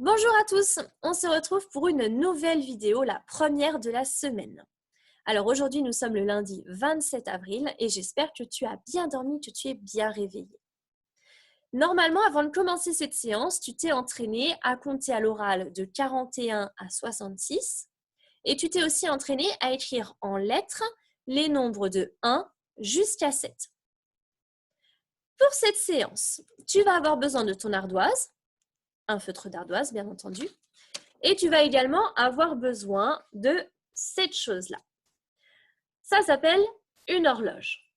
Bonjour à tous, on se retrouve pour une nouvelle vidéo, la première de la semaine. Alors aujourd'hui nous sommes le lundi 27 avril et j'espère que tu as bien dormi, que tu es bien réveillé. Normalement, avant de commencer cette séance, tu t'es entraîné à compter à l'oral de 41 à 66 et tu t'es aussi entraîné à écrire en lettres les nombres de 1 jusqu'à 7. Pour cette séance, tu vas avoir besoin de ton ardoise, un feutre d'ardoise bien entendu, et tu vas également avoir besoin de cette chose-là. Ça s'appelle une horloge.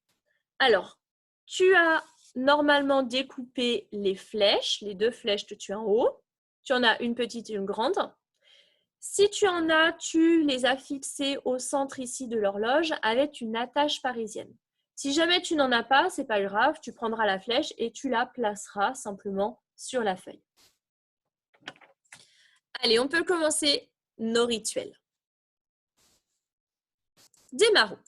Alors, tu as normalement découpé les flèches, les deux flèches que tu as en haut. Tu en as une petite et une grande. Si tu en as, tu les as fixées au centre ici de l'horloge avec une attache parisienne. Si jamais tu n'en as pas, c'est pas grave, tu prendras la flèche et tu la placeras simplement sur la feuille. Allez, on peut commencer nos rituels. Démarrons.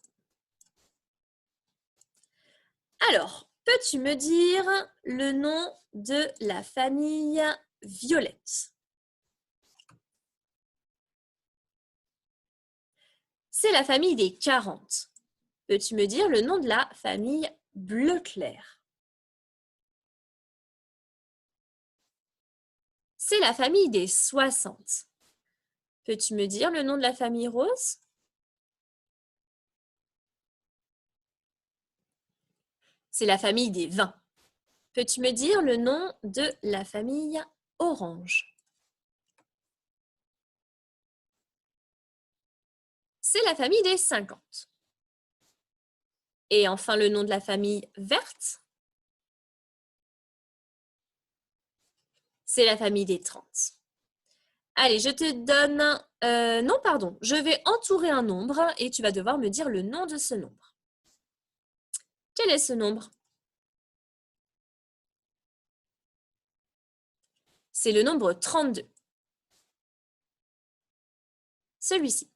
Alors, peux-tu me dire le nom de la famille Violette? C'est la famille des 40. Peux-tu me dire le nom de la famille Bleu Clair? C'est la famille des 60. Peux-tu me dire le nom de la famille Rose? C'est la famille des 20. Peux-tu me dire le nom de la famille Orange? C'est la famille des 50. Et enfin, le nom de la famille Verte? C'est la famille des 30. Allez, je te donne... non, pardon. Je vais entourer un nombre et tu vas devoir me dire le nom de ce nombre. Quel est ce nombre? C'est le nombre 32. Celui-ci.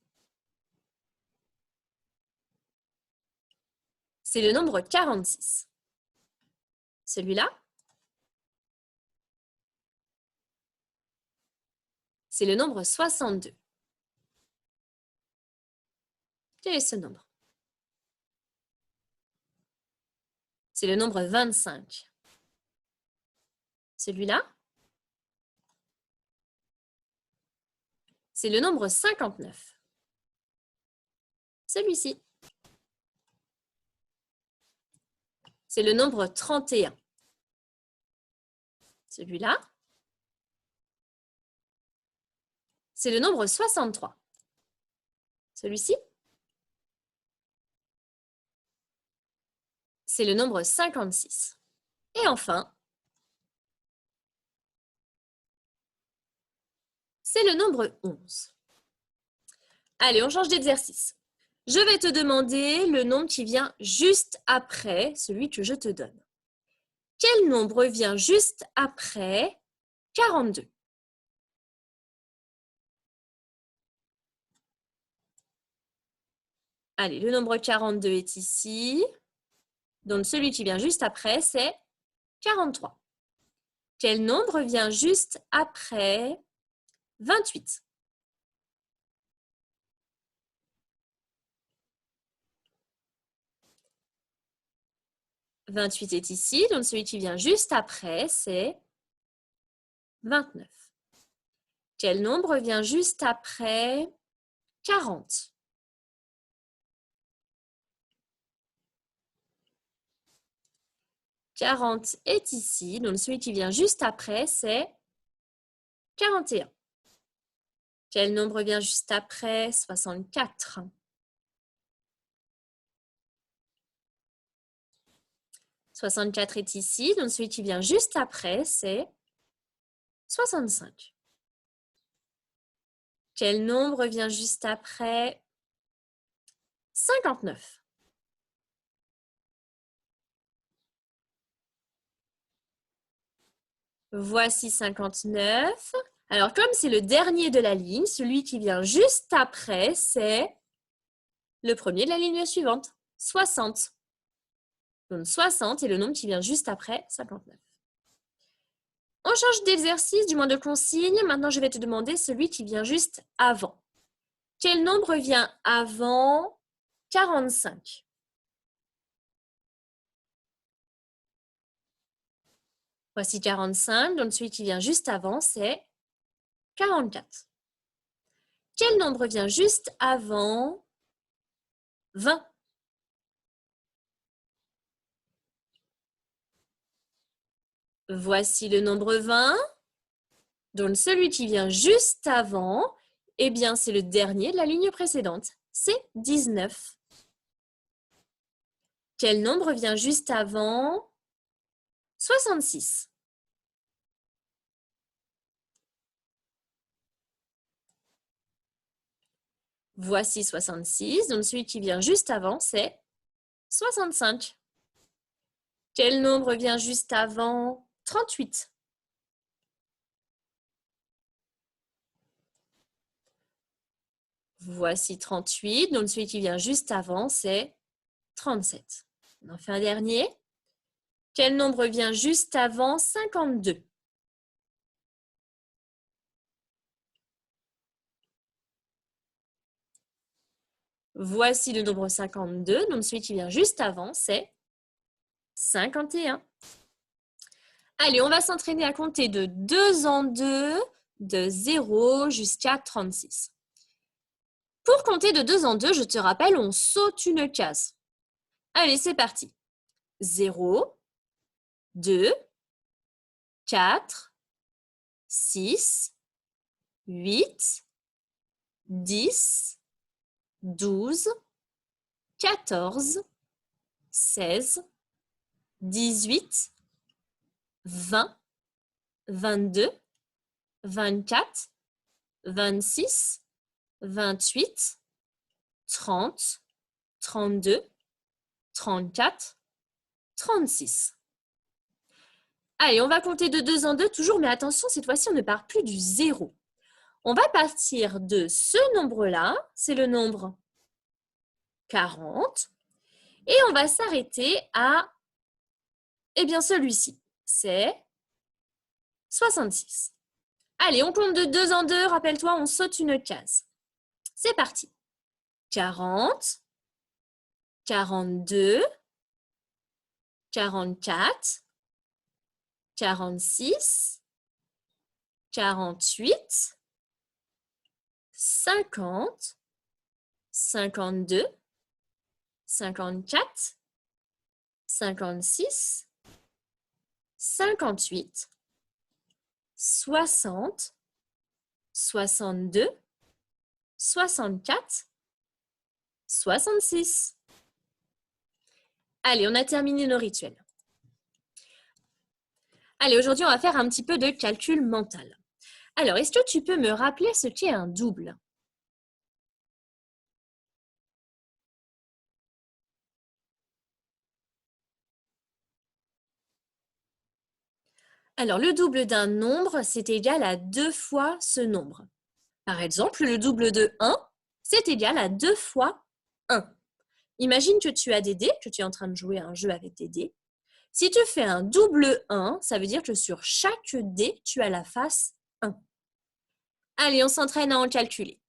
C'est le nombre 46. Celui-là. C'est le nombre 62. Quel est ce nombre? C'est le nombre 25. Celui-là. C'est le nombre 59. Celui-ci. C'est le nombre 31. Celui-là. C'est le nombre 63. Celui-ci. C'est le nombre 56. Et enfin, c'est le nombre 11. Allez, on change d'exercice. Je vais te demander le nombre qui vient juste après celui que je te donne. Quel nombre vient juste après 42? Allez, le nombre 42 est ici. Donc, celui qui vient juste après, c'est 43. Quel nombre vient juste après 28? « 28 est ici, donc celui qui vient juste après, c'est 29. Quel nombre vient juste après 40? « 40 est ici, donc celui qui vient juste après, c'est 41. Quel nombre vient juste après 64? 64 est ici, donc celui qui vient juste après, c'est 65. Quel nombre vient juste après 59? Voici 59. Alors, comme c'est le dernier de la ligne, celui qui vient juste après, c'est le premier de la ligne suivante, 60. Donc, 60 est le nombre qui vient juste après 59. On change d'exercice, du moins de consigne. Maintenant, je vais te demander celui qui vient juste avant. Quel nombre vient avant 45? Voici 45, donc celui qui vient juste avant, c'est 44. Quel nombre vient juste avant 20? Voici le nombre 20. Donc celui qui vient juste avant, eh bien c'est le dernier de la ligne précédente. C'est 19. Quel nombre vient juste avant 66? Voici 66, donc celui qui vient juste avant, c'est 65. Quel nombre vient juste avant 38? Voici 38, donc celui qui vient juste avant, c'est 37. On en fait un dernier. Quel nombre vient juste avant 52? Voici le nombre 52, donc celui qui vient juste avant, c'est 51. Allez, on va s'entraîner à compter de 2 en 2, de 0 jusqu'à 36. Pour compter de 2 en 2, je te rappelle, on saute une case. Allez, c'est parti. 0, 2, 4, 6, 8, 10, 12, 14, 16, 18, 20, 22, 24, 26, 28, 30, 32, 34, 36. Allez, on va compter de 2 en 2 toujours, mais attention, cette fois-ci, on ne part plus du 0. On va partir de ce nombre-là, c'est le nombre 40, et on va s'arrêter à, eh bien, celui-ci, c'est 66. Allez, on compte de 2 en 2, rappelle-toi, on saute une case. C'est parti. 40, 42, 44, 46, 48, 50, 52, 54, 56, 58, 60, 62, 64, 66. Allez, on a terminé nos rituels. Allez, aujourd'hui, on va faire un petit peu de calcul mental. Alors, est-ce que tu peux me rappeler ce qu'est un double? Alors, le double d'un nombre, c'est égal à 2 fois ce nombre. Par exemple, le double de 1, c'est égal à 2 fois 1. Imagine que tu as des dés, que tu es en train de jouer à un jeu avec des dés. Si tu fais un double 1, ça veut dire que sur chaque dé, tu as la face 1. Allez, on s'entraîne à en calculer.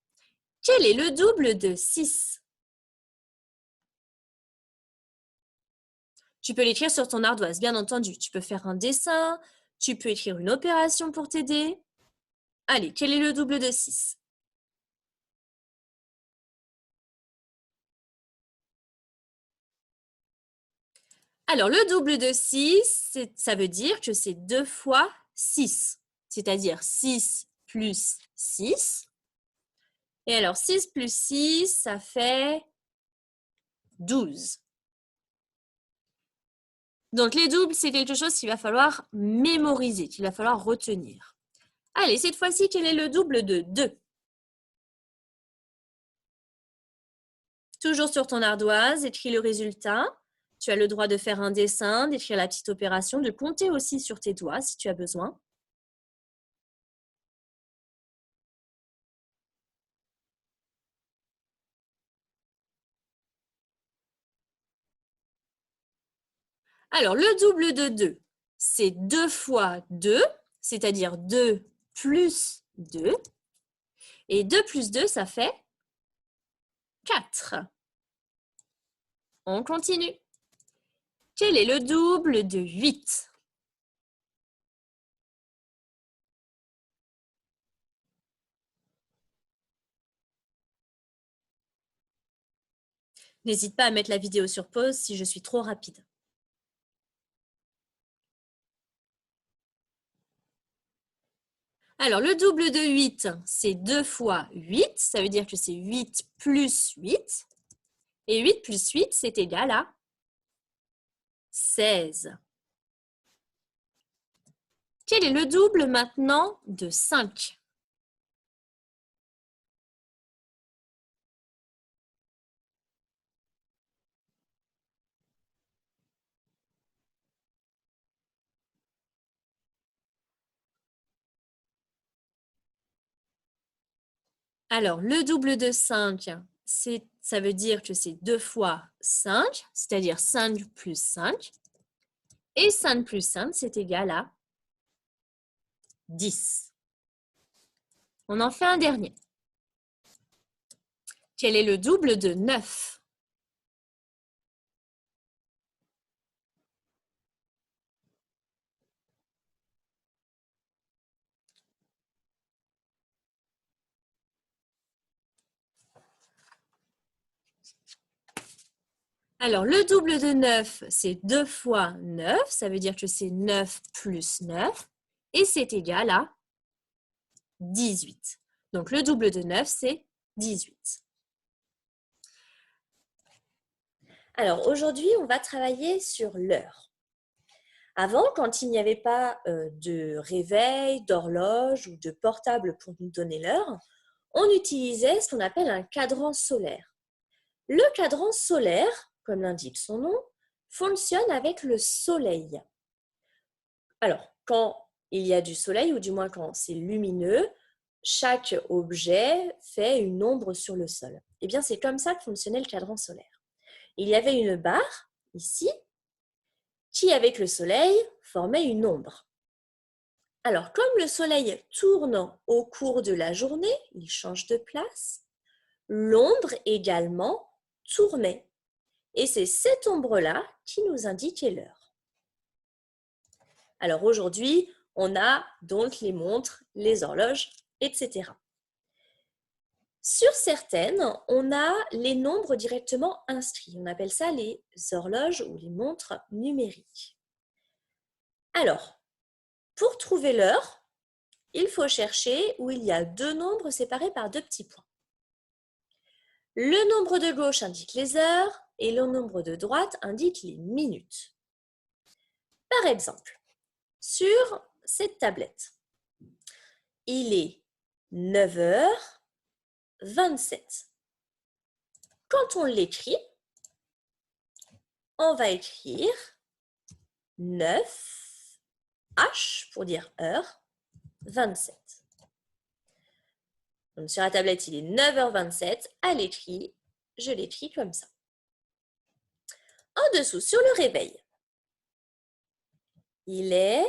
Quel est le double de 6? Tu peux l'écrire sur ton ardoise, bien entendu. Tu peux faire un dessin, tu peux écrire une opération pour t'aider. Allez, quel est le double de 6? Alors, le double de 6, ça veut dire que c'est 2 fois 6, c'est-à-dire 6 plus 6. Et alors, 6 plus 6, ça fait 12. Donc, les doubles, c'est quelque chose qu'il va falloir mémoriser, qu'il va falloir retenir. Allez, cette fois-ci, quel est le double de 2? Toujours sur ton ardoise, écris le résultat. Tu as le droit de faire un dessin, d'écrire la petite opération, de compter aussi sur tes doigts si tu as besoin. Alors, le double de 2, c'est 2 fois 2, c'est-à-dire 2 plus 2. Et 2 plus 2, ça fait 4. On continue. Quel est le double de 8? N'hésite pas à mettre la vidéo sur pause si je suis trop rapide. Alors, le double de 8, c'est 2 fois 8. Ça veut dire que c'est 8 plus 8. Et 8 plus 8, c'est égal à 16. Quel est le double maintenant de 5? Alors, le double de 5, ça veut dire que c'est 2 fois 5, c'est-à-dire 5 plus 5. Et 5 plus 5, c'est égal à 10. On en fait un dernier. Quel est le double de 9? Alors, le double de 9, c'est 2 fois 9. Ça veut dire que c'est 9 plus 9. Et c'est égal à 18. Donc, le double de 9, c'est 18. Alors, aujourd'hui, on va travailler sur l'heure. Avant, quand il n'y avait pas de réveil, d'horloge ou de portable pour nous donner l'heure, on utilisait ce qu'on appelle un cadran solaire. Le cadran solaire, comme l'indique son nom, fonctionne avec le soleil. Alors, quand il y a du soleil, ou du moins quand c'est lumineux, chaque objet fait une ombre sur le sol. Eh bien, c'est comme ça que fonctionnait le cadran solaire. Il y avait une barre, ici, qui, avec le soleil, formait une ombre. Alors, comme le soleil tourne au cours de la journée, il change de place, l'ombre également tournait. Et c'est cette ombre-là qui nous indiquait l'heure. Alors aujourd'hui, on a donc les montres, les horloges, etc. Sur certaines, on a les nombres directement inscrits. On appelle ça les horloges ou les montres numériques. Alors, pour trouver l'heure, il faut chercher où il y a deux nombres séparés par deux petits points. Le nombre de gauche indique les heures et le nombre de droite indique les minutes. Par exemple, sur cette tablette, il est 9h27. Quand on l'écrit, on va écrire 9H pour dire heure, 27. Donc sur la tablette, il est 9h27. À l'écrit, je l'écris comme ça. En dessous, sur le réveil, il est...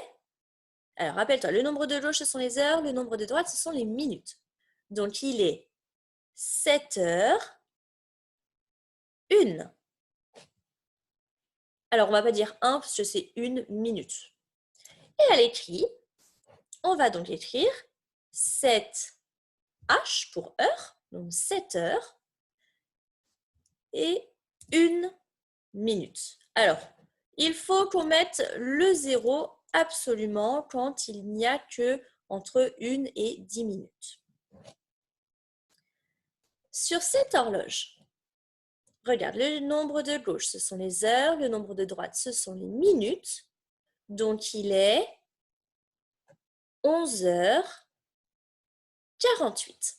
Alors, rappelle-toi, le nombre de gauche, ce sont les heures, le nombre de droite, ce sont les minutes. Donc, il est 7h01. Alors, on ne va pas dire 1 parce que c'est 1 minute. Et à l'écrit, on va donc écrire 7H pour heure, donc 7 heures et 1 minute. Alors, il faut qu'on mette le 0 absolument quand il n'y a que entre 1 et 10 minutes. Sur cette horloge, regarde, le nombre de gauche, ce sont les heures, le nombre de droite, ce sont les minutes. Donc, il est 11h48.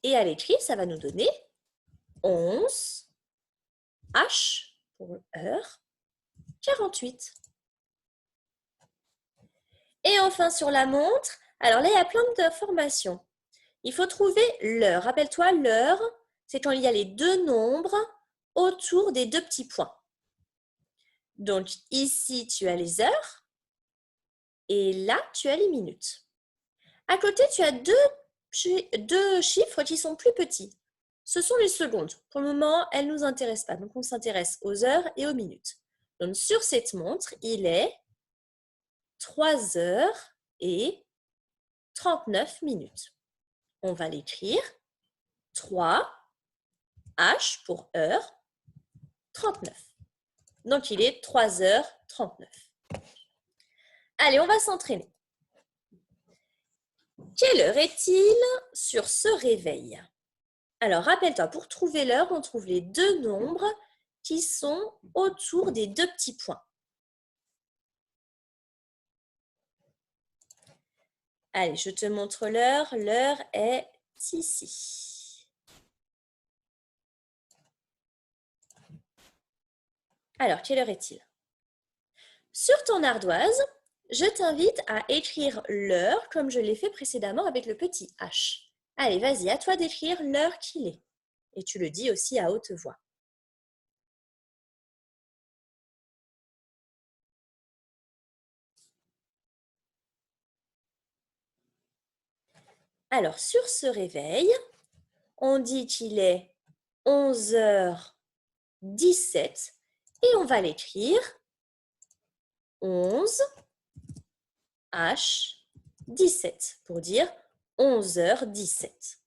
Et à l'écrit, ça va nous donner 11 H pour heure, 48. Et enfin, sur la montre, alors là, il y a plein d'informations. Il faut trouver l'heure. Rappelle-toi, l'heure, c'est quand il y a les deux nombres autour des deux petits points. Donc, ici, tu as les heures Et là, tu as les minutes. À côté, tu as deux chiffres qui sont plus petits. Ce sont les secondes. Pour le moment, elles ne nous intéressent pas. Donc, on s'intéresse aux heures et aux minutes. Donc, sur cette montre, il est 3 heures et 39 minutes. On va l'écrire 3 H pour heure 39. Donc, il est 3h39. Allez, on va s'entraîner. Quelle heure est-il sur ce réveil? Alors, rappelle-toi, pour trouver l'heure, on trouve les deux nombres qui sont autour des deux petits points. Allez, je te montre l'heure. L'heure est ici. Alors, quelle heure est-il? Sur ton ardoise, je t'invite à écrire l'heure comme je l'ai fait précédemment avec le petit H. Allez, vas-y, à toi d'écrire l'heure qu'il est. Et tu le dis aussi à haute voix. Alors, sur ce réveil, on dit qu'il est 11h17 et on va l'écrire 11h17 pour dire 11h17.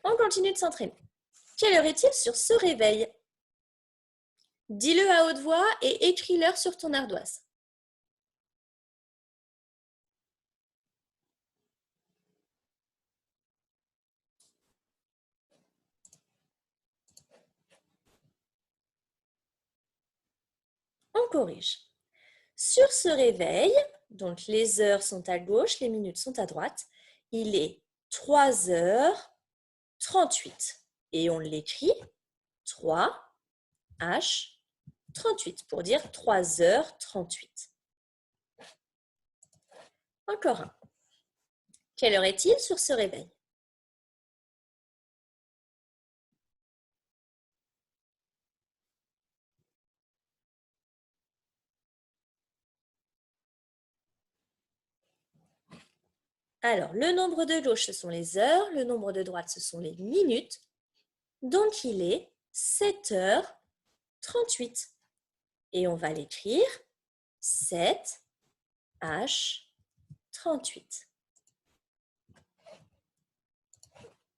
On continue de s'entraîner. Quelle heure est-il sur ce réveil? Dis-le à haute voix et écris l'heure sur ton ardoise. On corrige. Sur ce réveil, donc les heures sont à gauche, les minutes sont à droite, il est 3h38 et on l'écrit 3H38 pour dire 3h38. Encore un. Quelle heure est-il sur ce réveil? Alors, le nombre de gauche, ce sont les heures, le nombre de droite, ce sont les minutes. Donc, il est 7h38. Et on va l'écrire 7H38.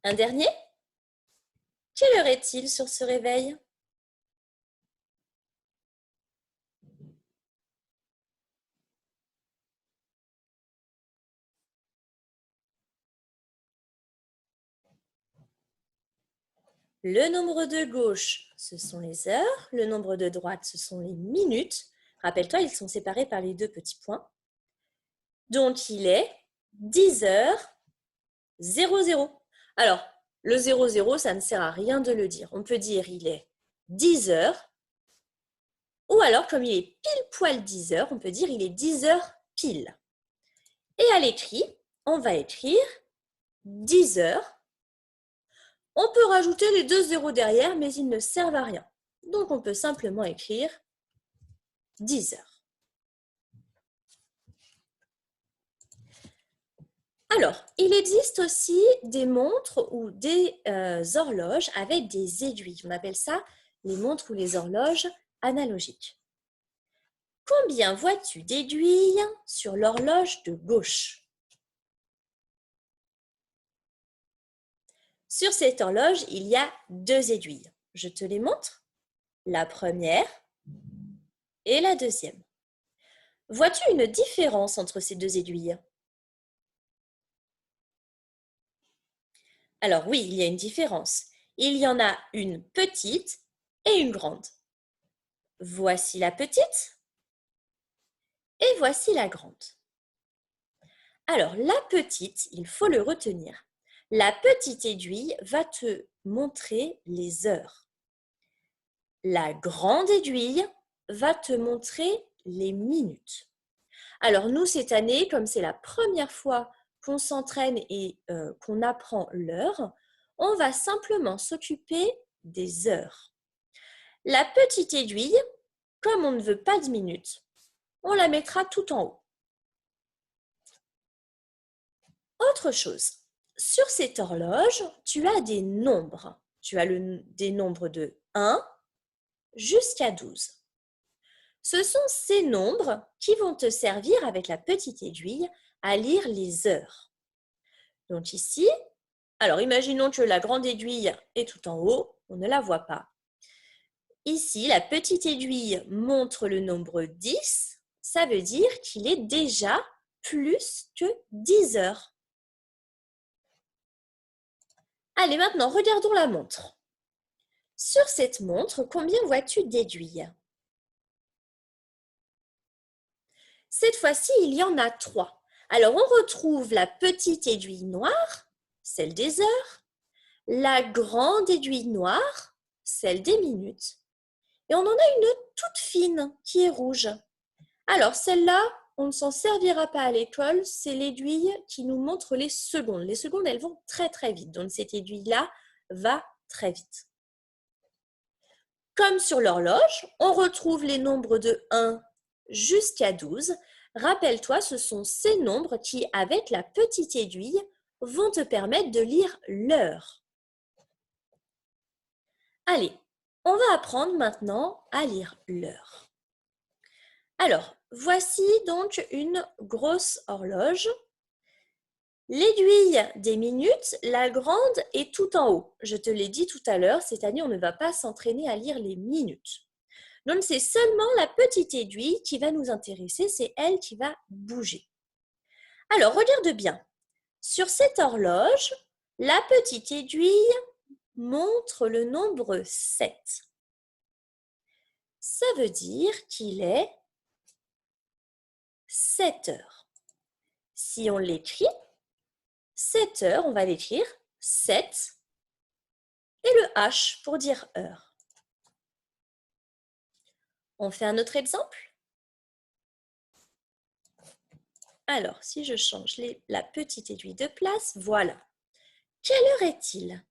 Un dernier? Quelle heure est-il sur ce réveil? Le nombre de gauche, ce sont les heures. Le nombre de droite, ce sont les minutes. Rappelle-toi, ils sont séparés par les deux petits points. Donc, il est 10h00. Alors, le 00, ça ne sert à rien de le dire. On peut dire il est 10h. Ou alors, comme il est pile poil 10h, on peut dire il est 10h pile. Et à l'écrit, on va écrire 10h. On peut rajouter les deux zéros derrière, mais ils ne servent à rien. Donc, on peut simplement écrire 10h. Alors, il existe aussi des montres ou des horloges avec des aiguilles. On appelle ça les montres ou les horloges analogiques. Combien vois-tu d'aiguilles sur l'horloge de gauche? Sur cette horloge, il y a deux aiguilles. Je te les montre. La première et la deuxième. Vois-tu une différence entre ces deux aiguilles? Alors oui, il y a une différence. Il y en a une petite et une grande. Voici la petite et voici la grande. Alors la petite, il faut le retenir. La petite aiguille va te montrer les heures. La grande aiguille va te montrer les minutes. Alors nous, cette année, comme c'est la première fois qu'on s'entraîne et qu'on apprend l'heure, on va simplement s'occuper des heures. La petite aiguille, comme on ne veut pas de minutes, on la mettra tout en haut. Autre chose, sur cette horloge, tu as des nombres. Tu as des nombres de 1 jusqu'à 12. Ce sont ces nombres qui vont te servir avec la petite aiguille à lire les heures. Donc ici, alors imaginons que la grande aiguille est tout en haut, on ne la voit pas. Ici, la petite aiguille montre le nombre 10, ça veut dire qu'il est déjà plus que 10 heures. Allez, maintenant, regardons la montre. Sur cette montre, combien vois-tu d'aiguilles? Cette fois-ci, il y en a 3. Alors, on retrouve la petite aiguille noire, celle des heures, la grande aiguille noire, celle des minutes, et on en a une toute fine qui est rouge. Alors, celle-là, on ne s'en servira pas à l'école, c'est l'aiguille qui nous montre les secondes. Les secondes, elles vont très très vite, donc cette aiguille-là va très vite. Comme sur l'horloge, on retrouve les nombres de 1 jusqu'à 12. Rappelle-toi, ce sont ces nombres qui, avec la petite aiguille, vont te permettre de lire l'heure. Allez, on va apprendre maintenant à lire l'heure. Alors, voici donc une grosse horloge. L'aiguille des minutes, la grande est tout en haut. Je te l'ai dit tout à l'heure, cette année, on ne va pas s'entraîner à lire les minutes. Donc, c'est seulement la petite aiguille qui va nous intéresser, c'est elle qui va bouger. Alors, regarde bien. Sur cette horloge, la petite aiguille montre le nombre 7. Ça veut dire qu'il est 7 heures. Si on l'écrit, 7 heures, on va l'écrire 7 et le H pour dire heure. On fait un autre exemple? Alors, si je change la petite aiguille de place, voilà. Quelle heure est-il?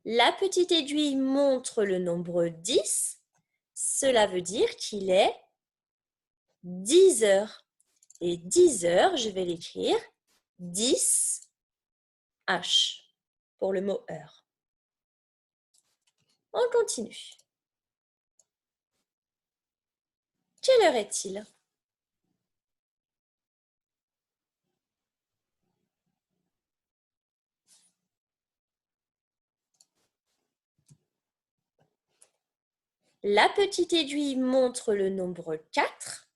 La petite aiguille montre le nombre 10. Cela veut dire qu'il est 10 heures. Et 10 heures, je vais l'écrire 10 H pour le mot heure. On continue. Quelle heure est-il? La petite aiguille montre le nombre 4.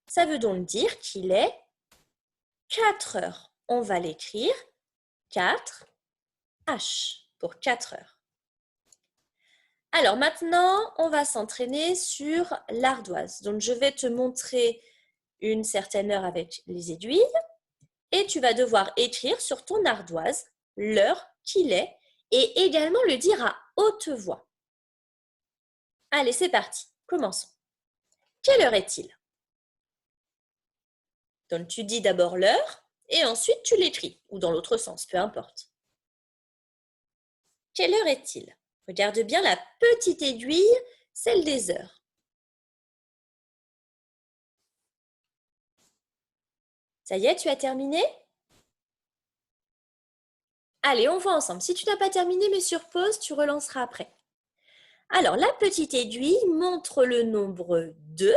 Ça veut donc dire qu'il est 4 heures. On va l'écrire 4 H pour 4 heures. Alors maintenant, on va s'entraîner sur l'ardoise. Donc, je vais te montrer une certaine heure avec les aiguilles et tu vas devoir écrire sur ton ardoise l'heure qu'il est et également le dire à haute voix. Allez, c'est parti. Commençons. Quelle heure est-il? Donc, tu dis d'abord l'heure et ensuite tu l'écris ou dans l'autre sens, peu importe. Quelle heure est-il? Regarde bien la petite aiguille, celle des heures. Ça y est, tu as terminé? Allez, on voit ensemble. Si tu n'as pas terminé, mets sur pause, tu relanceras après. Alors, la petite aiguille montre le nombre 2.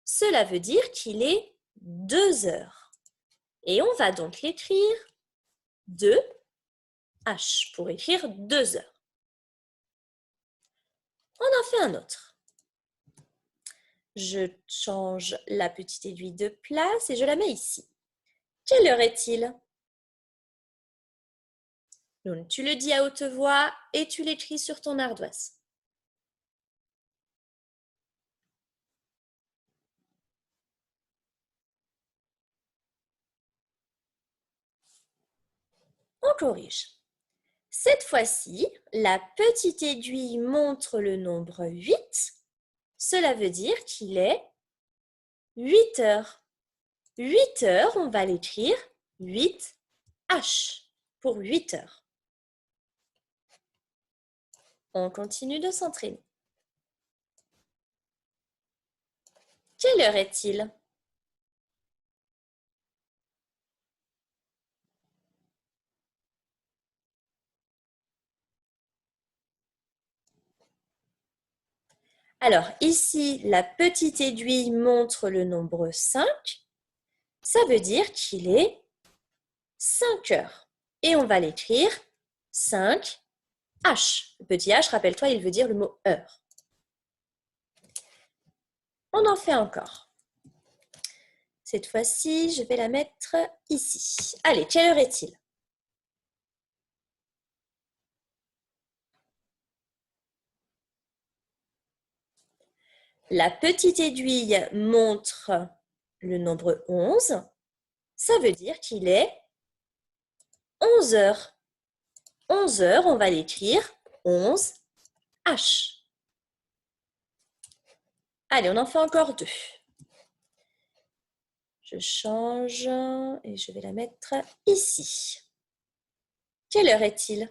Cela veut dire qu'il est 2 heures. Et on va donc l'écrire 2 H pour écrire 2 heures. On en fait un autre. Je change la petite aiguille de place et je la mets ici. Quelle heure est-il? Donc, tu le dis à haute voix et tu l'écris sur ton ardoise. On corrige. Cette fois-ci, la petite aiguille montre le nombre 8. Cela veut dire qu'il est 8 heures. 8 heures, on va l'écrire 8 H pour 8 heures. On continue de s'entraîner. Quelle heure est-il? Alors, ici, la petite aiguille montre le nombre 5. Ça veut dire qu'il est 5 heures. Et on va l'écrire 5 H. Le petit H, rappelle-toi, il veut dire le mot heure. On en fait encore. Cette fois-ci, je vais la mettre ici. Allez, quelle heure est-il? La petite aiguille montre le nombre 11. Ça veut dire qu'il est 11 heures. 11 heures, on va l'écrire 11 H. Allez, on en fait encore deux. Je change et je vais la mettre ici. Quelle heure est-il?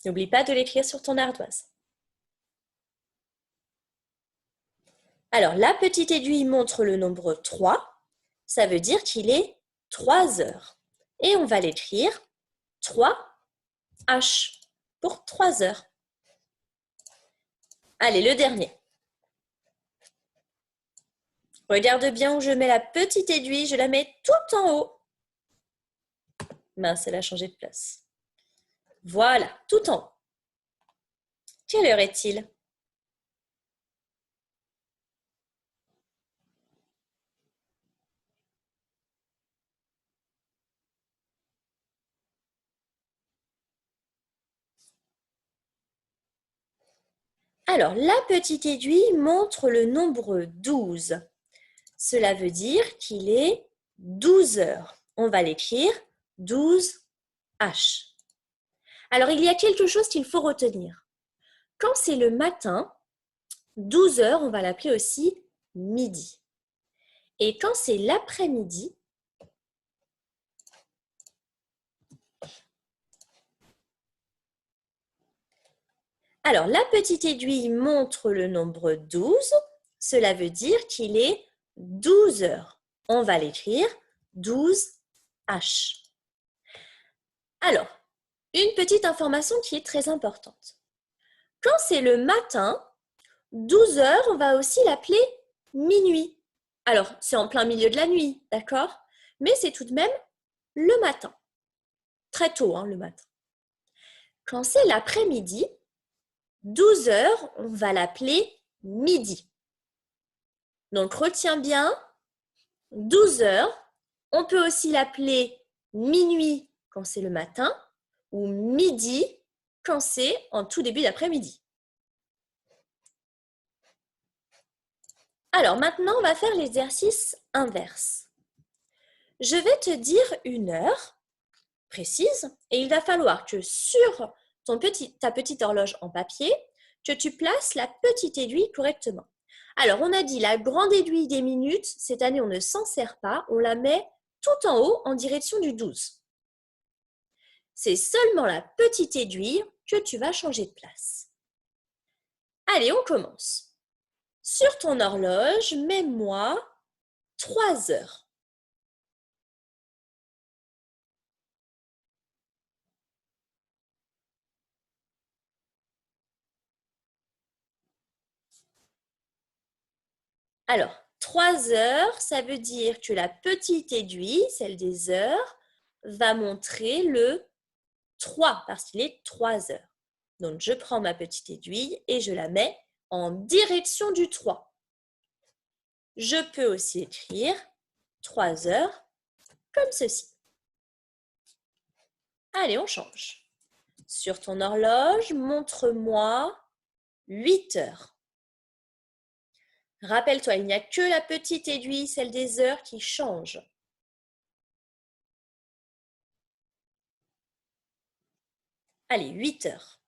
N'oublie pas de l'écrire sur ton ardoise. Alors, la petite aiguille montre le nombre 3. Ça veut dire qu'il est 3 heures. Et on va l'écrire 3 H pour 3 heures. Allez, le dernier. Regarde bien où je mets la petite aiguille. Je la mets tout en haut. Mince, elle a changé de place. Voilà, tout en haut. Quelle heure est-il? Alors, la petite aiguille montre le nombre 12. Cela veut dire qu'il est 12 heures. On va l'écrire 12 H. Alors, il y a quelque chose qu'il faut retenir. Quand c'est le matin, 12 heures, on va l'appeler aussi midi. Et quand c'est l'après-midi, alors la petite aiguille montre le nombre 12. Cela veut dire qu'il est 12 heures. On va l'écrire 12 H. Alors, une petite information qui est très importante. Quand c'est le matin, 12 heures, on va aussi l'appeler minuit. Alors, c'est en plein milieu de la nuit, d'accord? Mais c'est tout de même le matin. Très tôt, le matin. Quand c'est l'après-midi, 12 heures, on va l'appeler midi. Donc, retiens bien, 12 heures, on peut aussi l'appeler minuit quand c'est le matin ou midi quand c'est en tout début d'après-midi. Alors maintenant, on va faire l'exercice inverse. Je vais te dire une heure précise et il va falloir que sur ta petite horloge en papier, que tu places la petite aiguille correctement. Alors, on a dit la grande aiguille des minutes, cette année, on ne s'en sert pas, on la met tout en haut en direction du 12. C'est seulement la petite aiguille que tu vas changer de place. Allez, on commence. Sur ton horloge, mets-moi 3 heures. Alors, 3 heures, ça veut dire que la petite aiguille, celle des heures, va montrer le 3 parce qu'il est 3 heures. Donc, je prends ma petite aiguille et je la mets en direction du 3. Je peux aussi écrire 3 heures comme ceci. Allez, on change. Sur ton horloge, montre-moi 8 heures. Rappelle-toi, il n'y a que la petite aiguille, celle des heures, qui change. Allez, 8 heures.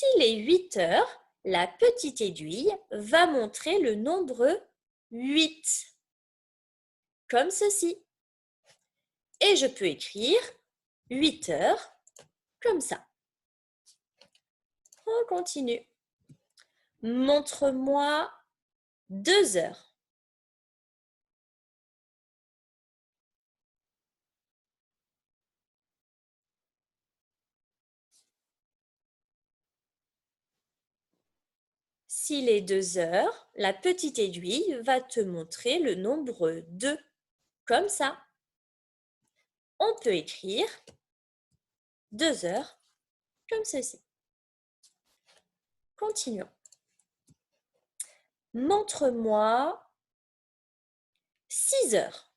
S'il est 8 heures, la petite aiguille va montrer le nombre 8, comme ceci. Et je peux écrire 8 heures comme ça. On continue. Montre-moi 2 heures. S'il est 2 heures, la petite aiguille va te montrer le nombre 2, comme ça. On peut écrire 2 heures comme ceci. Continuons. Montre-moi 6 heures.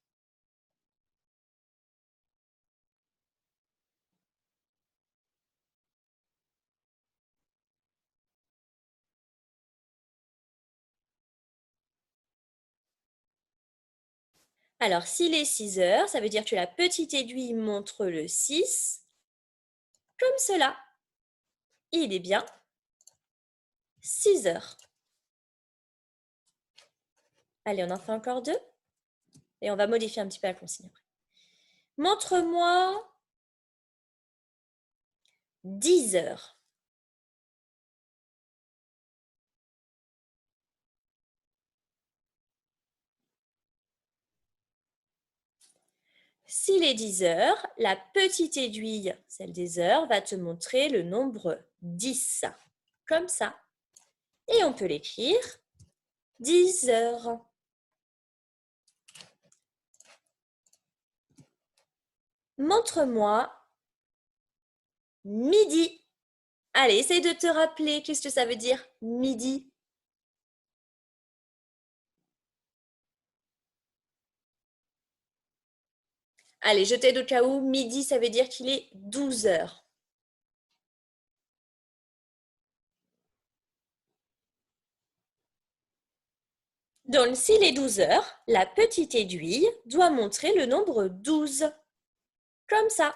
Alors, s'il est 6 heures, ça veut dire que la petite aiguille montre le 6, comme cela. Il est bien 6 heures. Allez, on en fait encore 2. Et on va modifier un petit peu la consigne après. Montre-moi 10 heures. S'il est 10 heures, la petite aiguille, celle des heures, va te montrer le nombre 10, comme ça. Et on peut l'écrire 10 heures. Montre-moi midi. Allez, essaye de te rappeler qu'est-ce que ça veut dire midi. Allez, je t'aide au cas où. Midi, ça veut dire qu'il est 12 heures. Donc, s'il est 12 heures, la petite aiguille doit montrer le nombre 12. Comme ça.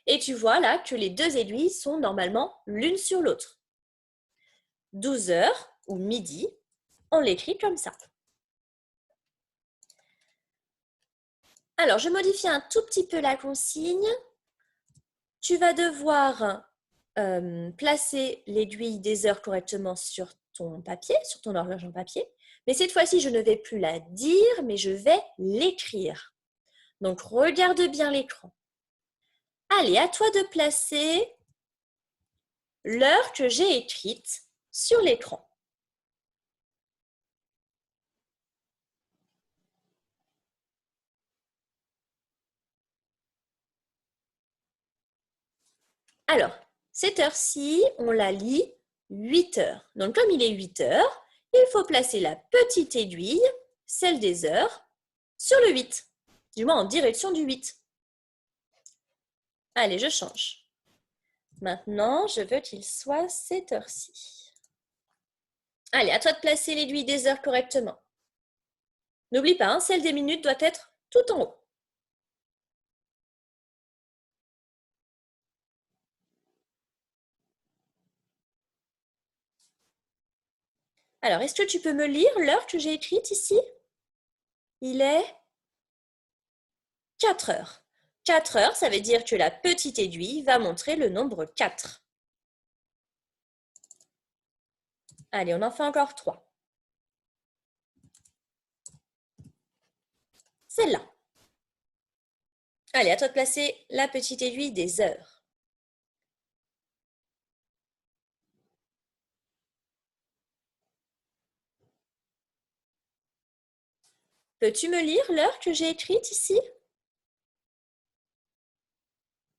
Et tu vois là que les deux aiguilles sont normalement l'une sur l'autre. 12 heures ou midi, on l'écrit comme ça. Alors, je modifie un tout petit peu la consigne. Tu vas devoir placer l'aiguille des heures correctement sur ton papier, sur ton horloge en papier. Mais cette fois-ci, je ne vais plus la dire, mais je vais l'écrire. Donc, regarde bien l'écran. Allez, à toi de placer l'heure que j'ai écrite sur l'écran. Alors, cette heure-ci, on la lit 8 heures. Donc, comme il est 8 heures, il faut placer la petite aiguille, celle des heures, sur le 8. Du moins en direction du 8. Allez, je change. Maintenant, je veux qu'il soit cette heure-ci. Allez, à toi de placer l'aiguille des heures correctement. N'oublie pas, hein, celle des minutes doit être tout en haut. Alors, est-ce que tu peux me lire l'heure que j'ai écrite ici? Il est 4 heures. 4 heures, ça veut dire que la petite aiguille va montrer le nombre 4. Allez, on en fait encore 3. Celle-là. Allez, à toi de placer la petite aiguille des heures. Peux-tu me lire l'heure que j'ai écrite ici?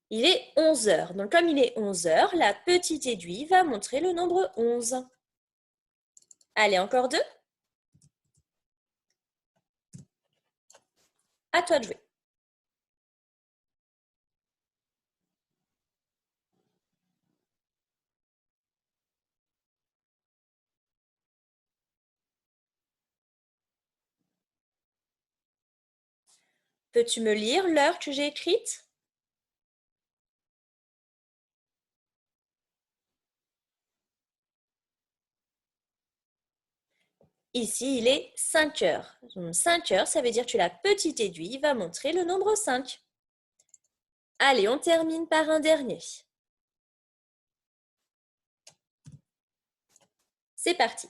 Il est 11 heures. Donc, comme il est 11 heures, la petite aiguille va montrer le nombre 11. Allez, encore 2. À toi de jouer. Peux-tu me lire l'heure que j'ai écrite? Ici, il est 5 heures. Donc, 5 heures, ça veut dire que la petite aiguille va montrer le nombre 5. Allez, on termine par un dernier. C'est parti.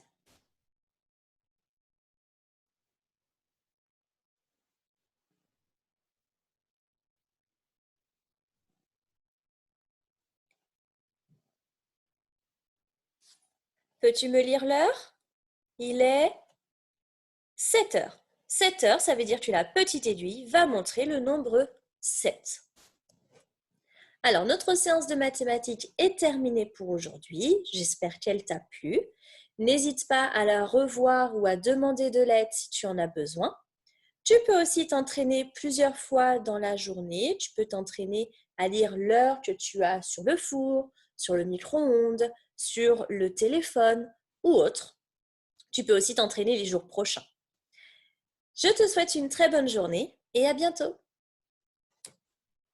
Peux-tu me lire l'heure? Il est 7 heures. 7 heures, ça veut dire que la petite aiguille va montrer le nombre 7. Alors, notre séance de mathématiques est terminée pour aujourd'hui. J'espère qu'elle t'a plu. N'hésite pas à la revoir ou à demander de l'aide si tu en as besoin. Tu peux aussi t'entraîner plusieurs fois dans la journée. Tu peux t'entraîner à lire l'heure que tu as sur le four, sur le micro-ondes, sur le téléphone ou autre. Tu peux aussi t'entraîner les jours prochains. Je te souhaite une très bonne journée et à bientôt.